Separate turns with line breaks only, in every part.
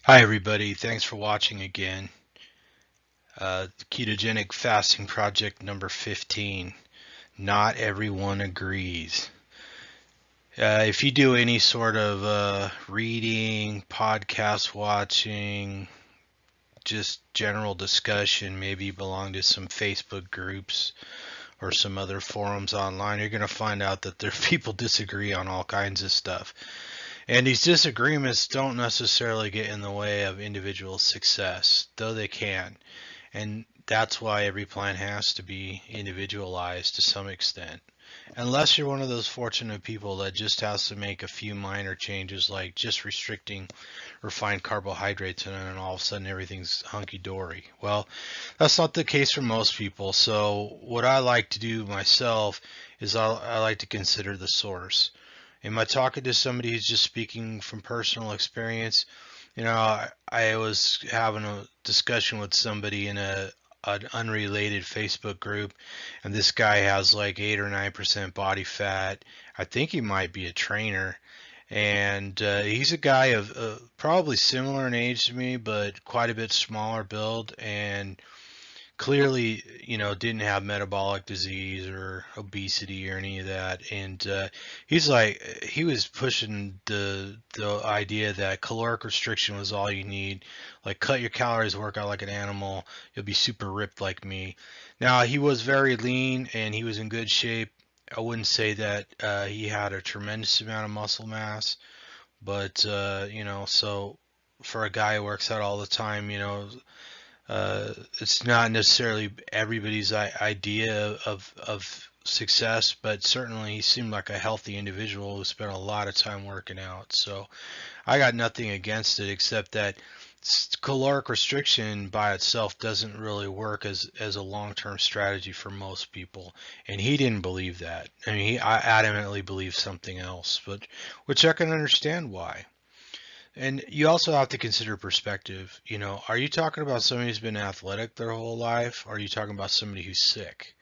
Hi, everybody. Thanks for watching again. Ketogenic Fasting Project number 15. Not everyone agrees. If you do any sort of reading, podcast watching, just general discussion, maybe you belong to some Facebook groups or some other forums online, you're going to find out that there people disagree on all kinds of stuff. And these disagreements don't necessarily get in the way of individual success, though they can. And that's why every plan has to be individualized to some extent. Unless you're one of those fortunate people that just has to make a few minor changes, like just restricting refined carbohydrates, and then all of a sudden everything's hunky dory. Well, that's not the case for most people. So, what I like to do myself is I like to consider the source. Am I talking to somebody who's just speaking from personal experience? I was having a discussion with somebody in an unrelated Facebook group, and this guy has like 8 or 9% body fat. I think he might be a trainer, and he's a guy of probably similar in age to me, but quite a bit smaller build, and clearly, didn't have metabolic disease or obesity or any of that. And he was pushing the idea that caloric restriction was all you need. Like, cut your calories, work out like an animal, you'll be super ripped like me. Now, he was very lean and he was in good shape. I wouldn't say that he had a tremendous amount of muscle mass, but so for a guy who works out all the time, it's not necessarily everybody's idea of success, but certainly he seemed like a healthy individual who spent a lot of time working out. So I got nothing against it except that caloric restriction by itself doesn't really work as a long-term strategy for most people, and he didn't believe that. I mean, I adamantly believed something else, but which I can understand why. And you also have to consider perspective. Are you talking about somebody who's been athletic their whole life? Or are you talking about somebody who's sick?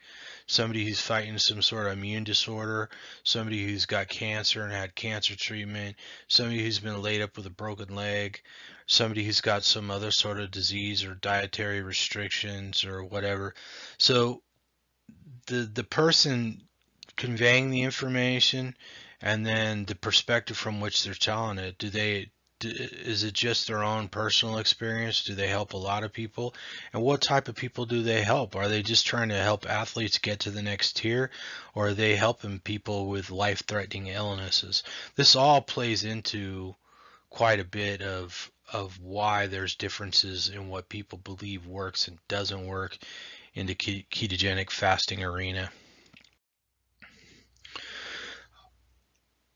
Somebody who's fighting some sort of immune disorder? Somebody who's got cancer and had cancer treatment? Somebody who's been laid up with a broken leg? Somebody who's got some other sort of disease or dietary restrictions or whatever? So the person conveying the information and then the perspective from which they're telling it, is it just their own personal experience? Do they help a lot of people? And what type of people do they help? Are they just trying to help athletes get to the next tier, or are they helping people with life-threatening illnesses? This all plays into quite a bit of why there's differences in what people believe works and doesn't work in the ketogenic fasting arena.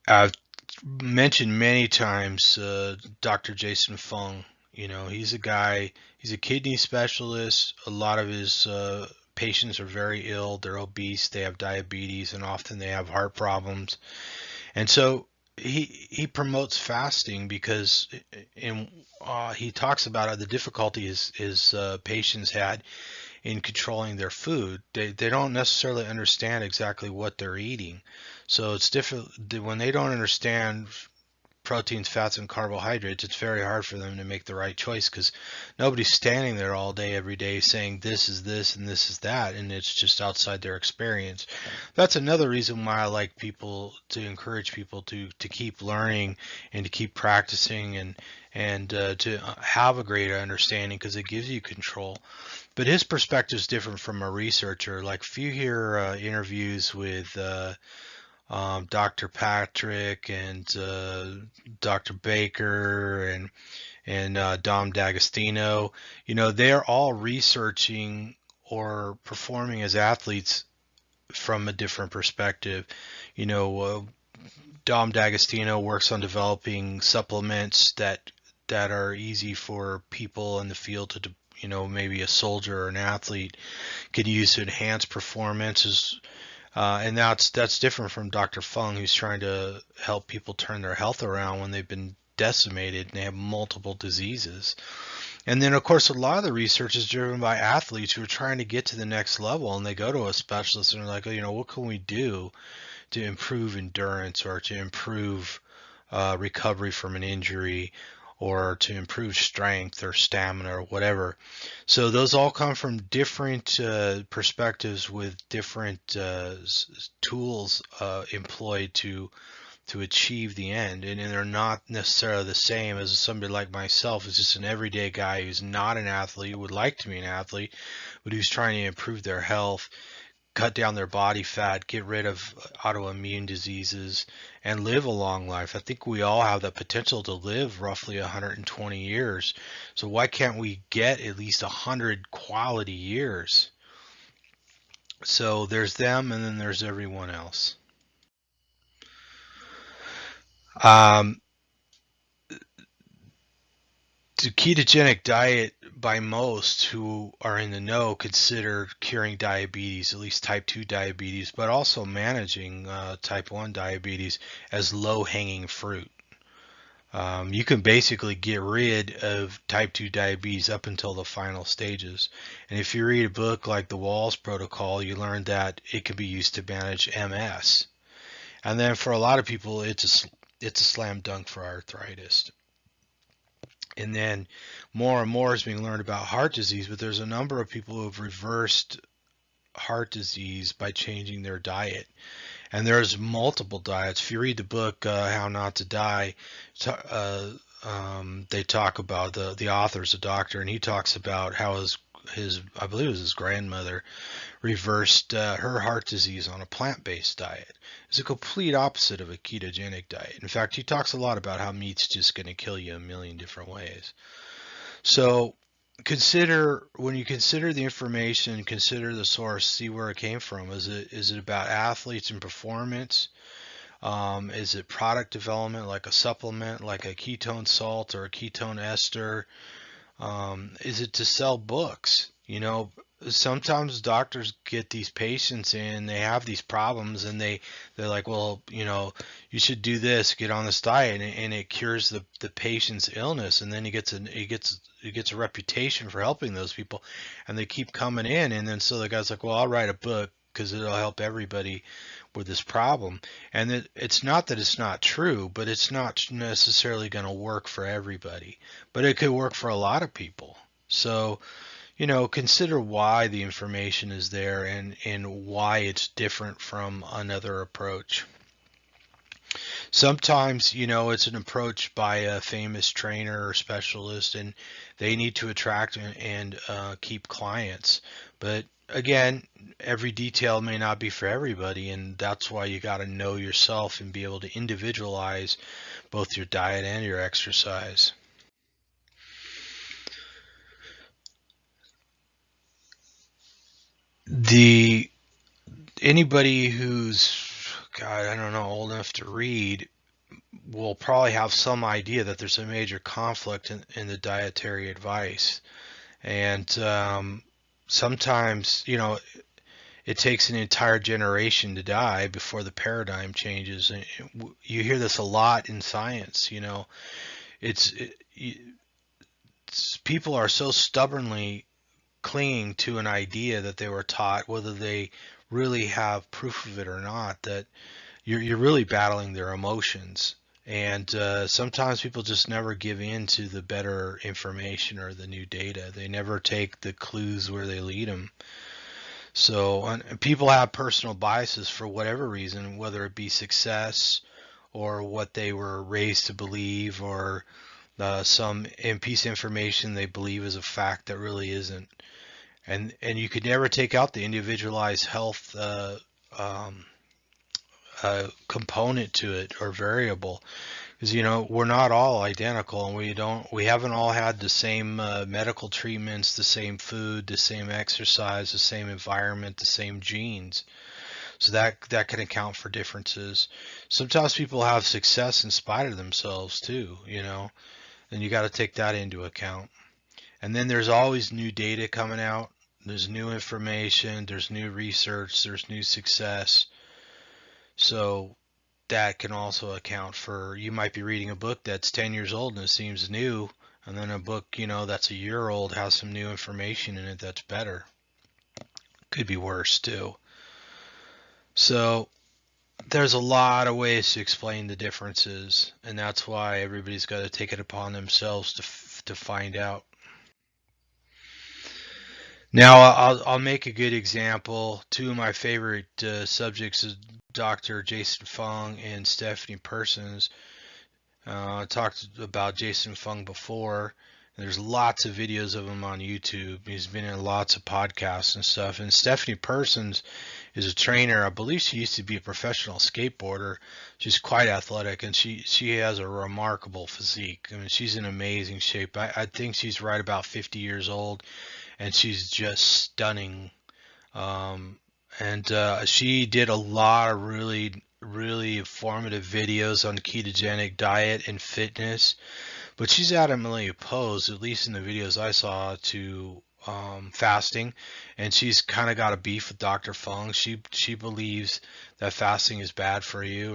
I've mentioned many times Dr. Jason Fung. He's a guy, he's a kidney specialist. A lot of his patients are very ill. They're obese, they have diabetes, and often they have heart problems. And so he promotes fasting because he talks about the difficulty his patients had in controlling their food. They don't necessarily understand exactly what they're eating. So it's different when they don't understand proteins, fats, and carbohydrates. It's very hard for them to make the right choice because nobody's standing there all day, every day saying this is this and this is that, and it's just outside their experience. That's another reason why I like people to encourage people to keep learning and to keep practicing and to have a greater understanding because it gives you control. But his perspective is different from a researcher. Like if you hear interviews with Dr. Patrick and Dr. Baker and Dom D'Agostino, they're all researching or performing as athletes from a different perspective. Dom D'Agostino works on developing supplements that are easy for people in the field to maybe a soldier or an athlete can use to enhance performance. And that's different from Dr. Fung, who's trying to help people turn their health around when they've been decimated and they have multiple diseases. And then, of course, a lot of the research is driven by athletes who are trying to get to the next level, and they go to a specialist and they're like, oh, what can we do to improve endurance or to improve recovery from an injury or to improve strength or stamina or whatever. So those all come from different perspectives with different tools employed to achieve the end, and they're not necessarily the same as somebody like myself who's just an everyday guy who's not an athlete, would like to be an athlete, but who's trying to improve their health, cut down their body fat, get rid of autoimmune diseases, and live a long life. I think we all have the potential to live roughly 120 years. So why can't we get at least 100 quality years? So there's them, and then there's everyone else. Um, the ketogenic diet, by most who are in the know, consider curing diabetes, at least type 2 diabetes, but also managing type 1 diabetes as low-hanging fruit. You can basically get rid of type 2 diabetes up until the final stages. And if you read a book like The Walls Protocol, you learn that it can be used to manage MS. And then for a lot of people, it's a slam dunk for arthritis. And then more and more is being learned about heart disease, but there's a number of people who have reversed heart disease by changing their diet. And there's multiple diets. If you read the book How Not to Die, they talk about the author's a doctor, and he talks about how his I believe it was his grandmother reversed her heart disease on a plant-based diet. It's a complete opposite of a ketogenic diet. In fact, he talks a lot about how meat's just going to kill you a million different ways. So when you consider the information, consider the source, see where it came from. Is it about athletes and performance? Is it product development, like a supplement, like a ketone salt or a ketone ester? Is it to sell books? Sometimes doctors get these patients in, they have these problems, and they're like, well, you should do this, get on this diet, and it cures the patient's illness, and then he gets a reputation for helping those people, and they keep coming in, and then so the guy's like, well, I'll write a book because it'll help everybody with this problem. And it's not that it's not true, but it's not necessarily going to work for everybody, but it could work for a lot of people. So consider why the information is there, and why it's different from another approach. Sometimes, it's an approach by a famous trainer or specialist, and they need to attract and keep clients. But again, every detail may not be for everybody, and that's why you got to know yourself and be able to individualize both your diet and your exercise. The Anybody who's, God, I don't know, old enough to read will probably have some idea that there's a major conflict in the dietary advice. And sometimes, it takes an entire generation to die before the paradigm changes. And you hear this a lot in science. It's, people are so stubbornly clinging to an idea that they were taught, whether they really have proof of it or not, that you're really battling their emotions. And sometimes people just never give in to the better information or the new data. They never take the clues where they lead them. So and people have personal biases for whatever reason, whether it be success or what they were raised to believe, or some piece of information they believe is a fact that really isn't. And you could never take out the individualized health um, component to it, or variable, because we're not all identical, and we haven't all had the same medical treatments, the same food, the same exercise, the same environment, the same genes. So that can account for differences. Sometimes people have success in spite of themselves too, and you got to take that into account. And then there's always new data coming out. There's new information, there's new research, there's new success. So that can also account for, you might be reading a book that's 10 years old and it seems new, and then a book, that's a year old has some new information in it that's better. Could be worse too. So there's a lot of ways to explain the differences, and that's why everybody's got to take it upon themselves to find out. Now, I'll make a good example. Two of my favorite subjects is Dr. Jason Fung and Stephanie Persons. I talked about Jason Fung before. There's lots of videos of him on YouTube. He's been in lots of podcasts and stuff. And Stephanie Persons is a trainer. I believe she used to be a professional skateboarder. She's quite athletic, and she has a remarkable physique. I mean, she's in amazing shape. I think she's right about 50 years old, and she's just stunning. And she did a lot of really informative videos on ketogenic diet and fitness, but she's adamantly opposed, at least in the videos I saw, to fasting, and she's kind of got a beef with Dr. Fung. She believes that fasting is bad for you,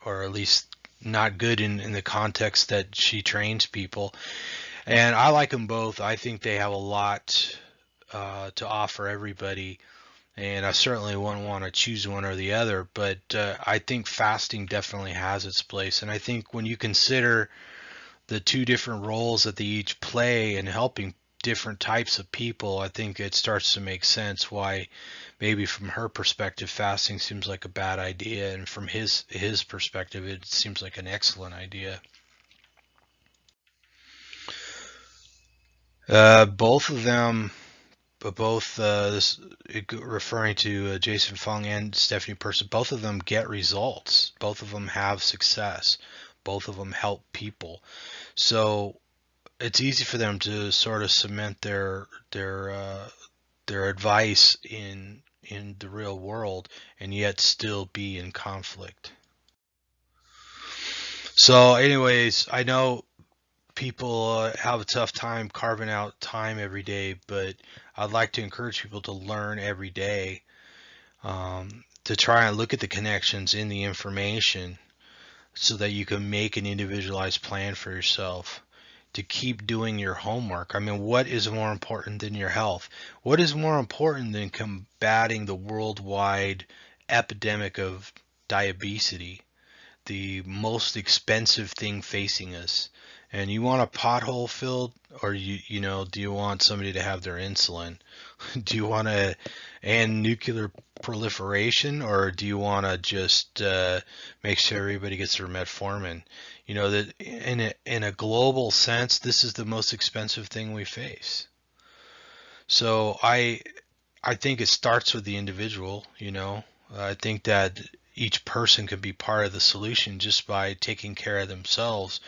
or at least not good in the context that she trains people. And I like them both. I think they have a lot to offer everybody, and I certainly wouldn't want to choose one or the other, but I think fasting definitely has its place. And I think when you consider the two different roles that they each play in helping different types of people, I think it starts to make sense why maybe from her perspective fasting seems like a bad idea, and from his perspective it seems like an excellent idea. Both of them, both this referring to Jason Fung and Stephanie Person, both of them get results. Both of them have success. Both of them help people. So it's easy for them to sort of cement their advice in the real world and yet still be in conflict. So, anyways, I know people have a tough time carving out time every day, but I'd like to encourage people to learn every day, to try and look at the connections in the information so that you can make an individualized plan for yourself, to keep doing your homework. I mean, what is more important than your health? What is more important than combating the worldwide epidemic of diabetes, the most expensive thing facing us? And you want a pothole filled, or do you want somebody to have their insulin? Do you want to end nuclear proliferation, or do you want to just make sure everybody gets their metformin? That in a global sense, this is the most expensive thing we face. So I think it starts with the individual. I think that each person can be part of the solution just by taking care of themselves.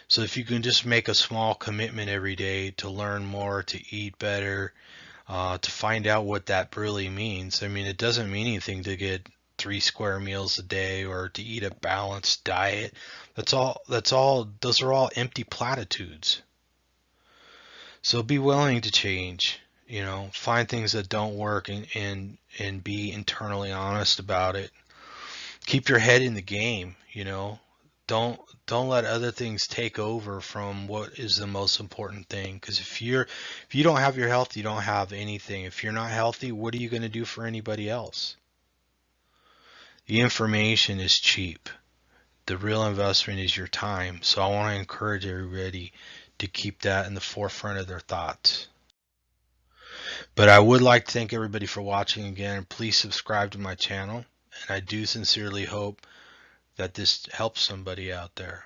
So if you can just make a small commitment every day to learn more, to eat better, to find out what that really means. I mean, it doesn't mean anything to get 3 square meals a day or to eat a balanced diet. Those are all empty platitudes. So be willing to change, find things that don't work, and be internally honest about it. Keep your head in the game, don't let other things take over from what is the most important thing, because if you don't have your health, you don't have anything. If you're not healthy, what are you going to do for anybody else? The information is cheap. The real investment is your time. So I want to encourage everybody to keep that in the forefront of their thoughts. But I would like to thank everybody for watching again. Please subscribe to my channel, and I do sincerely hope that this helps somebody out there.